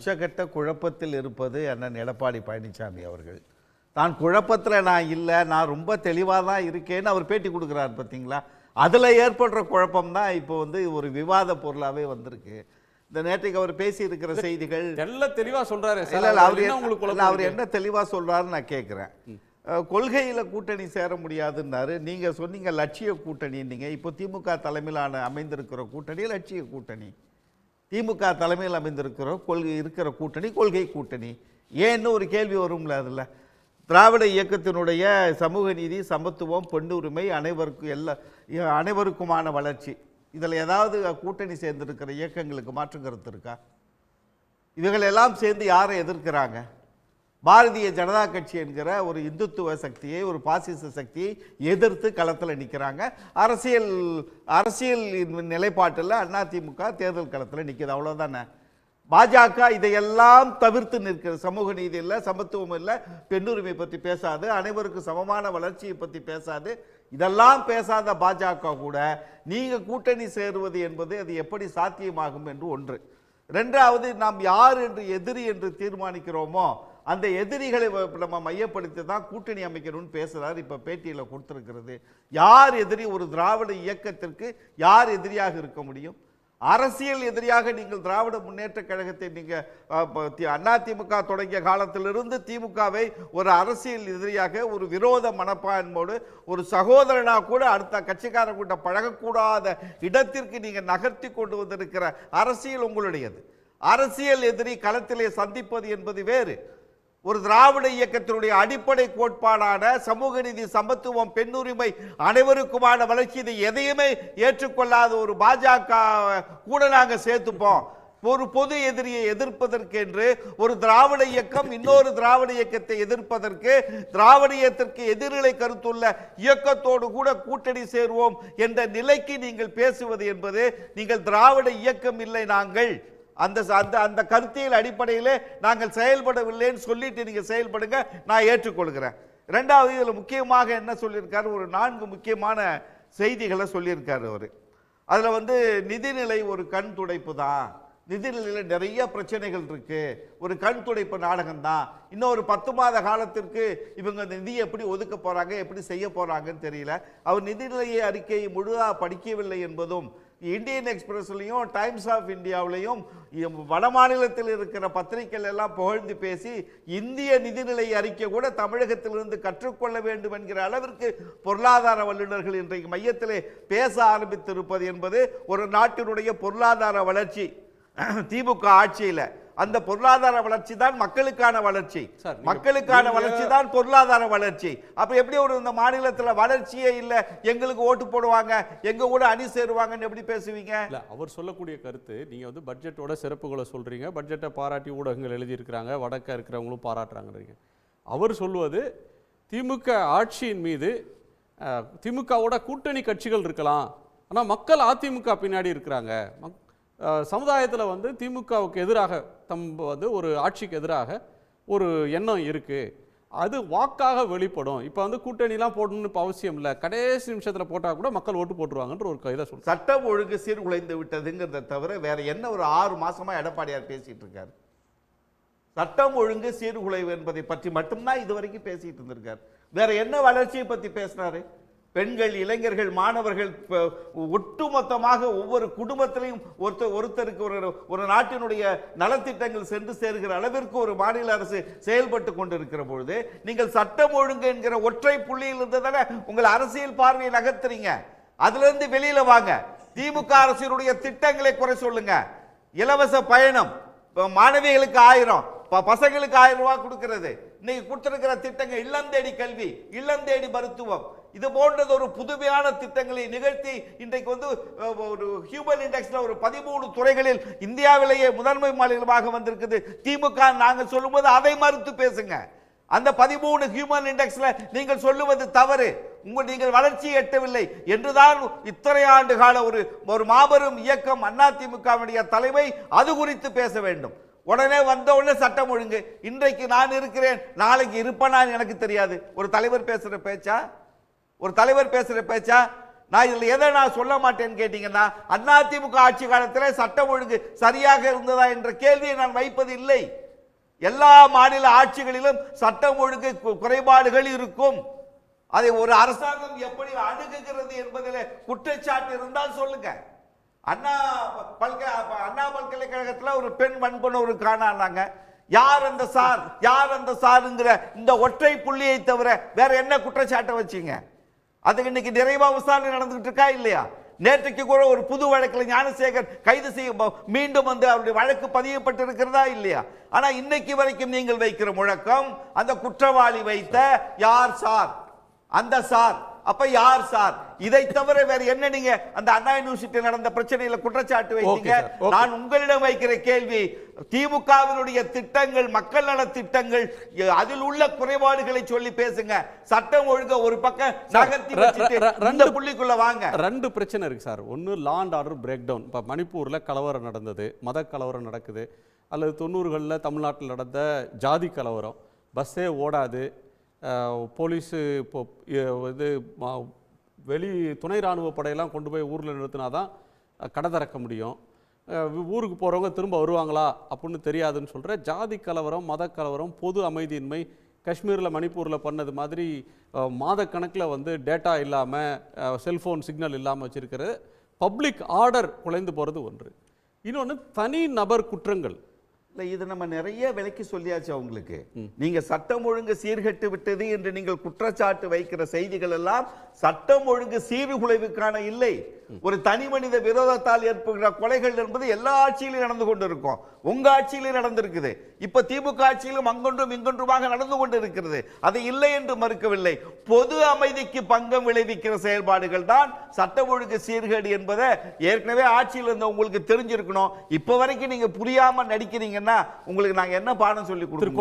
உச்சகட்ட குழப்பத்தில் இருப்பது அண்ணன் எடப்பாடி பழனிசாமி அவர்கள். தான் குழப்பத்தில் நான் இல்லை, நான் ரொம்ப தெளிவாக தான் இருக்கேன்னு அவர் பேட்டி கொடுக்குறாரு பார்த்தீங்களா. அதில் ஏற்படுற குழப்பம் தான் இப்போ ஒரு விவாத பொருளாகவே வந்திருக்கு. இந்த நேற்றைக்கு அவர் பேசி இருக்கிற செய்திகள் தெளிவாக சொல்கிறாரு. அவர் என்ன தெளிவாக சொல்கிறாருன்னு நான் கேட்குறேன். கொள்கையில் கூட்டணி சேர முடியாதுன்னாரு. நீங்கள் சொன்னீங்க லட்சிய கூட்டணின்னீங்க. இப்போ திமுக தலைமையிலான அமைந்திருக்கிற கூட்டணி லட்சிய கூட்டணி, திமுக தலைமையில் அமைந்திருக்கிற கூட்டணி கொள்கை கூட்டணி. ஏன்னு ஒரு கேள்வி வரும்ல. அதில் திராவிட இயக்கத்தினுடைய சமூக நீதி, சமத்துவம், பெண்ணுரிமை, அனைவருக்குமான வளர்ச்சி, இதில் ஏதாவது கூட்டணி சேர்ந்திருக்கிற இயக்கங்களுக்கு மாற்று கருத்து இருக்கா? இவர்கள் எல்லாம் சேர்ந்து யாரை எதிர்க்கிறாங்க? பாரதிய ஜனதா கட்சி என்கிற ஒரு இந்துத்துவ சக்தியை, ஒரு பாசிச சக்தியை எதிர்த்து களத்தில் நிற்கிறாங்க. அரசியல் நிலைப்பாட்டில் அதிமுக தேர்தல் களத்தில் நிற்கிது, அவ்வளோதானே. பாஜக இதையெல்லாம் தவிர்த்து நிற்கிற, சமூக நீதி இல்லை, சமத்துவம் இல்லை, பெண்ணுரிமை பற்றி பேசாது, அனைவருக்கும் சமமான வளர்ச்சியை பற்றி பேசாது. இதெல்லாம் பேசாத பாஜக கூட நீங்கள் கூட்டணி சேருவது என்பது அது எப்படி சாத்தியமாகும் என்று ஒன்று. ரெண்டாவது, நாம் யார் என்று எதிரி என்று தீர்மானிக்கிறோமோ அந்த எதிரிகளை நம்ம மையப்படுத்தி தான் கூட்டணி அமைக்கணும்னு பேசுகிறார். இப்போ பேட்டியில் கொடுத்துருக்கிறது. யார் எதிரி? ஒரு திராவிட இயக்கத்திற்கு யார் எதிரியாக இருக்க முடியும்? அரசியல் எதிரியாக நீங்கள் திராவிட முன்னேற்ற கழகத்தை நீங்கள் அதிமுக தொடங்கிய காலத்திலிருந்து திமுகவை ஒரு அரசியல் எதிரியாக, ஒரு விரோத மனப்பான்மையோடு, ஒரு சகோதரனா கூட அடுத்த கட்சிக்காரன் கூட பழகக்கூடாத இடத்திற்கு நீங்கள் நகர்த்தி கொண்டு வந்திருக்கிற அரசியல் உங்களுடையது. அரசியல் எதிரி களத்திலே சந்திப்பது என்பது வேறு. ஒரு திராவிட இயக்கத்தினுடைய அடிப்படை கோட்பாடான சமூக நீதி, சமத்துவம், பெண்ணுரிமை, அனைவருக்குமான வளர்ச்சி, இதை எதையுமே ஏற்றுக்கொள்ளாத ஒரு பாஜக கூட நாங்கள் சேர்த்துப்போம். ஒரு பொது எதிரியை எதிர்ப்பதற்கு என்று ஒரு திராவிட இயக்கம் இன்னொரு திராவிட இயக்கத்தை எதிர்ப்பதற்கு, திராவிட இயக்கத்திற்கு எதிர்நிலை கருத்துள்ள இயக்கத்தோடு கூட கூட்டணி சேருவோம் என்ற நிலைக்கு நீங்கள் பேசுவது என்பது, நீங்கள் திராவிட இயக்கம் இல்லை, நாங்கள் அந்த கருத்தியல் அடிப்படையிலே நாங்கள் செயல்படவில்லைன்னு சொல்லிட்டு நீங்க செயல்படுங்க, நான் ஏற்றுக்கொள்கிறேன். ரெண்டாவது, இதில் முக்கியமாக என்ன சொல்லியிருக்காரு, ஒரு 4 முக்கியமான செய்திகளை சொல்லியிருக்காரு அவர். அதில் நிதிநிலை ஒரு கண் துடைப்பு தான், நிதிநிலையில் நிறைய பிரச்சனைகள் இருக்கு, ஒரு கண் துடைப்பு நாடகம் தான், இன்னொரு 10 மாத காலத்திற்கு இவங்க நிதியை எப்படி ஒதுக்க போறாங்க, எப்படி செய்ய போறாங்கன்னு தெரியல. அவர் நிதிநிலை அறிக்கையை முழுதாக படிக்கவில்லை என்பதும், இந்தியன் எக்ஸ்பிரஸ்லையும் டைம்ஸ் ஆஃப் இந்தியாவிலையும் வட மாநிலத்தில் இருக்கிற பத்திரிகைகள் எல்லாம் புகழ்ந்து பேசி இந்திய நிதிநிலை அறிக்கை கூட தமிழகத்திலிருந்து கற்றுக்கொள்ள வேண்டும் என்கிற அளவிற்கு பொருளாதார வல்லுநர்கள் இன்றைக்கு மையத்திலே பேச ஆரம்பித்திருப்பது என்பது ஒரு நாட்டினுடைய பொருளாதார வளர்ச்சி. திமுக ஆட்சியில் அந்த பொருளாதார வளர்ச்சி தான் மக்களுக்கான வளர்ச்சி, மக்களுக்கான வளர்ச்சி தான் பொருளாதார வளர்ச்சி. அப்ப எப்படி இந்த மாநிலத்தில் வளர்ச்சியே இல்லை, எங்களுக்கு ஓட்டு போடுவாங்க, எங்க கூட அணி சேருவாங்கன்னு எப்படி பேசுவீங்க? அவர் சொல்லக்கூடிய கருத்து, நீங்க பட்ஜெட்டோட சிறப்புகளை சொல்றீங்க, பட்ஜெட்டை பாராட்டி ஊடகங்கள் எழுதியிருக்கிறாங்க, வடக்க இருக்கிறவங்களும் பாராட்டுறாங்க. அவர் சொல்வது, திமுக ஆட்சியின் மீது திமுகவோட கூட்டணி கட்சிகள் இருக்கலாம், ஆனா மக்கள் அதிமுக பின்னாடி இருக்கிறாங்க, சமுதாயத்தில் திமுகவுக்கு எதிராக ஒரு ஆட்சிக்கு எதிராக ஒரு எண்ணம் இருக்கு, அது வாக்காக வெளிப்படும். இப்போ கூட்டணிலாம் போடணும்னு இப்போ அவசியம் இல்லை, கடைசி நிமிஷத்தில் போட்டால் கூட மக்கள் ஓட்டு போட்டுருவாங்கன்ற ஒரு இதை சொல்லுங்கள். சட்டம் ஒழுங்கு சீர்குலைந்து விட்டதுங்கிறத தவிர வேற என்ன ஒரு 6 மாசமா எடப்பாடியார் பேசிட்டு இருக்காரு? சட்டம் ஒழுங்கு சீர்குலைவு என்பதை பற்றி மட்டும்தான் இதுவரைக்கும் பேசிட்டு இருந்திருக்காரு. வேற என்ன வளர்ச்சியை பற்றி பேசினாரு? பெண்கள், இளைஞர்கள், மாணவர்கள், ஒட்டுமொத்தமாக ஒவ்வொரு குடும்பத்திலையும் ஒருத்தருக்கு ஒரு நாட்டினுடைய நலத்திட்டங்கள் சென்று சேர்கிற அளவிற்கு ஒரு மாநில அரசு செயல்பட்டு கொண்டிருக்கிற பொழுது நீங்கள் சட்டம் ஒழுங்கு என்கிற ஒற்றை புள்ளியில் இருந்ததால உங்கள் அரசியல் பார்வையை நகர்த்துறீங்க. அதுல இருந்து வெளியில வாங்க. திமுக அரசினுடைய திட்டங்களை குறை சொல்லுங்க. இலவச பயணம், மாணவிகளுக்கு 1000, பசங்களுக்கு 1000 ரூபாய் கொடுக்கிறது, இன்னைக்கு கொடுத்திருக்கிற திட்டங்கள், இல்லம் தேடி கல்வி, இல்லம் தேடி மருத்துவம், இது போன்றது ஒரு புதுமையான திட்டங்களை நிகழ்த்தி இன்றைக்கு ஒரு ஹியூமன் இண்டெக்ஸ்ல ஒரு 13 துறைகளில் இந்தியாவிலேயே முதன்மை மாநிலமாக வந்திருக்குது திமுக. நாங்கள் சொல்லும்போது அதை மறுத்து பேசுங்க. அந்த 13 ஹியூமன் இண்டெக்ஸ்ல நீங்கள் சொல்லுவது தவறு, நீங்கள் வளர்ச்சியை எட்டவில்லை என்றுதான் இத்தனை ஆண்டு கால ஒரு மாபெரும் இயக்கம் அதிமுகவுடைய தலைமை அது குறித்து பேச வேண்டும். உடனே வந்த உடனே சட்டம் ஒழுங்கு, இன்றைக்கு நான் இருக்கிறேன், நாளைக்கு இருப்பேன் எனக்கு தெரியாது. ஒரு தலைவர் பேசுற பேச்சா? ஒரு தலைவர் பேசுற பேச்சா? நான் இதுல எதை நான் சொல்ல மாட்டேன்னு கேட்டீங்கன்னா, அதிமுக ஆட்சி காலத்தில் சட்டம் ஒழுங்கு சரியாக இருந்ததா என்ற கேள்வியை நான் வைப்பது இல்லை. எல்லா மாநில ஆட்சிகளிலும் சட்டம் ஒழுங்கு குறைபாடுகள் இருக்கும். அதை ஒரு அரசாங்கம் எப்படி அணுகுகிறது என்பதில் குற்றச்சாட்டு இருந்தால் சொல்லுங்க. அண்ணா பல்கலைக்கழகத்தில் ஒரு பெண் வன்புணர்வு காணாங்க. யார் அந்த சார், யார் அந்த சாருங்கிற இந்த ஒற்றை புள்ளியை தவிர வேற என்ன குற்றச்சாட்டை வச்சீங்க? அதுக்கு இன்னைக்கு நிறைவா விசாரணை நடந்துகிட்டு இருக்கா இல்லையா? நேற்றைக்கு கூட ஒரு புது வழக்கில் ஞானசேகர் கைது செய்ய மீண்டும் வந்து அவருடைய வழக்கு பதியப்பட்டு இருக்கிறதா இல்லையா? ஆனா இன்னைக்கு வரைக்கும் நீங்கள் வைக்கிற முழக்கம், அந்த குற்றவாளி வைத்த யார் சார், அந்த சார், அப்ப யார் சார், இதை தவிர வேற என்ன நீங்க அந்த அண்ணா யூனிவர்சிட்டி நடந்த பிரச்சனையில குற்றச்சாட்டு வைத்தீங்க? நான் உங்களிடம் வைக்கிற கேள்வி, திமுகவினுடைய திட்டங்கள், மக்கள் நல திட்டங்கள், அதில் உள்ள குறைபாடுகளை சொல்லி பேசுங்க. சட்டம் ஒழுங்க ஒரு பக்கம் நகர்த்தி வச்சிட்டு இந்த புள்ளிக்குள்ள வாங்க. ரெண்டு பிரச்சனை இருக்கு சார். ஒன்னு law and order break down. இப்ப மணிப்பூர்ல கலவரம் நடந்தது, மத கலவரம் நடக்குது, அல்லது 90களில் தமிழ்நாட்டில் நடந்த ஜாதி கலவரம், பஸ்ஸே ஓடாது, போலீஸு இப்போ இது வெளி துணை இராணுவ படையெல்லாம் கொண்டு போய் ஊரில் நிறுத்தினாதான் கடை திறக்க முடியும், ஊருக்கு போகிறவங்க திரும்ப வருவாங்களா அப்படின்னு தெரியாதுன்னு சொல்கிற ஜாதி கலவரம், மத கலவரம், பொது அமைதியின்மை, காஷ்மீரில் மணிப்பூரில் பண்ணது மாதிரி மாதக்கணக்கில் வந்து டேட்டா இல்லாமல், செல்ஃபோன் சிக்னல் இல்லாமல் வச்சுருக்கிறது, பப்ளிக் ஆர்டர் குலைந்து போகிறது ஒன்று. இன்னொன்று தனி நபர் குற்றங்கள். இல்லை, இது நம்ம நிறைய விலைக்கு சொல்லியாச்சு அவங்களுக்கு. நீங்க சட்டம் ஒழுங்கு சீர்கெட்டு விட்டது என்று நீங்கள் குற்றச்சாட்டு வைக்கிற செய்திகள் எல்லாம் சட்டம் ஒழுங்கு சீர்குலைவுக்கான இல்லை. ஒரு தனி மனித விரோதத்தால் ஏற்படுகிற கொலைகள் என்பது எல்லா ஆட்சியிலும் நடந்து கொண்டிருக்கும். உங்க ஆட்சியிலும் நடந்திருக்குது. இப்ப திமுக ஆட்சியிலும் அங்கொன்றும் இங்கொன்றுமாக நடந்து கொண்டிருக்கிறது. அது இல்லை என்று மறுக்கவில்லை. பொது அமைதிக்கு பங்கம் விளைவிக்கிற செயல்பாடுகள் தான் சட்டம் ஒழுங்கு சீர்கேடு என்பதை ஏற்கனவே ஆட்சியில் இருந்த உங்களுக்கு தெரிஞ்சிருக்கணும். இப்ப வரைக்கும் நீங்க புரியாம நடிக்கிறீங்கன்னா உங்களுக்கு நாங்க என்ன பாடம் சொல்லி கொடுக்கணும்?